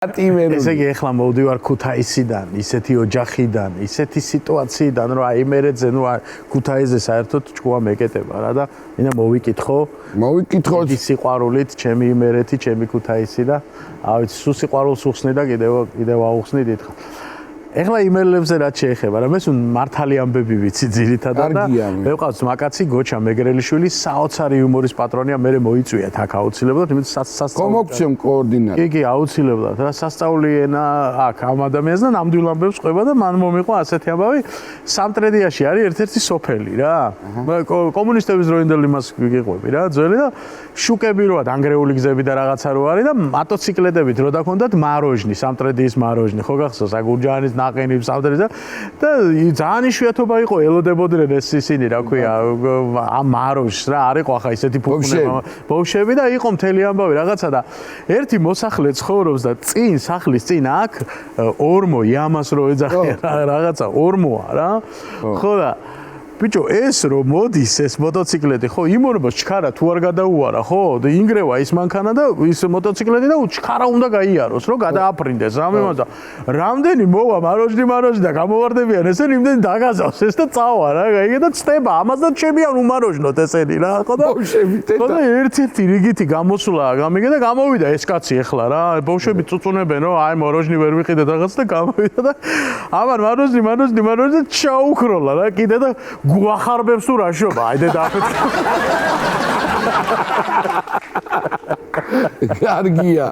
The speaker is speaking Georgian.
ესე იგი ეხლა მოვდივარ ქუთაისიდან, ისეთი ოჯახიდან, ისეთი სიტუაციიდან, რომ აი იმერეთზე, ნუ ქუთაისზე საერთოდ ჭკუა მეკეტება რა და მინდა მოვიკითხო ის სიყვარულით, ჩემი იმერეთი, ჩემი ქუთაისი და ავიც სულ სიყვარულს უხსნი და კიდევ აუხსნი დიდხანს. ეხლა იმერლებზე რაც შეეხება, რა მესუნ მართალი ამბები ვიცი ძირითადად და მე ვყავს მაკაცი გოჩა მეგრელიშვილი საოცარი იუმორის პატრონია, მე მოიწვიათ აქ აუცილებლად, იმით კომოქცემ კოორდინატი. კი, აუცილებლად რა სასწავლი ენა აქ ამ ადამიანს და ნამდვილ ამბებს ყვება და მან მომიყვა ასეთი ამბავი. სამტრედიაში არის ერთ-ერთი სოფელი რა. კომუნისტების დროინდელი მას გიყვები რა, ძველი და შუკები როა დანგრეული გზები და რაღაცა რო არის და მოტოციკლეტებით რო დაქონდათ მაროჟნი, სამტრედიის მაროჟნი, ხო გახსოვს, აგურჯაანის ნაყინი სამტრედისა და ძალიან იშვიათობა იყო ელოდებოდნენ ეს ისინი რა ქვია ამ მაროჟს რა არისო ახლა ისეთი ფუქუნება ბავშვები და იყო მთელი ამბავი რაღაცა და ერთი მოსახლე ცხოვრობს და წინ სახლის წინ აქ ორმო იამას რო ეძახიან რაღაცა ორმოა რა ხო და ბიჭო ეს რომ მოდის ეს მოტოციკლეტი ხო იმორბოს ჩქარა თუ არ გადაუარა ხო და ინგრევა ის მანქანა და ის მოტოციკლეტი და ჩქარა უნდა გაიაროს რომ გადააფრინდეს რამე და რამდენი მოვა მაროჟნი და გამოვარდებიან ესენი იმდენი დაგაზავს ეს და წავა რა გაიგე და ცდება ამასაც შემიან უმაროჟნოთ ესენი რა ხო და ხო და ერთ-ერთი რიგითი გამოსვლა გამიგე და გამოვიდა ეს კაცი ეხლა რა ბავშვები წუწუნებენ რომ აი მაროჟნი ვერ ვიყიდეთ რაღაც და გამოვიდა და ამან მაროჟნი ჩაუქროლა რა კიდე და გვახარბებს თუ რა შობა აი და კარგია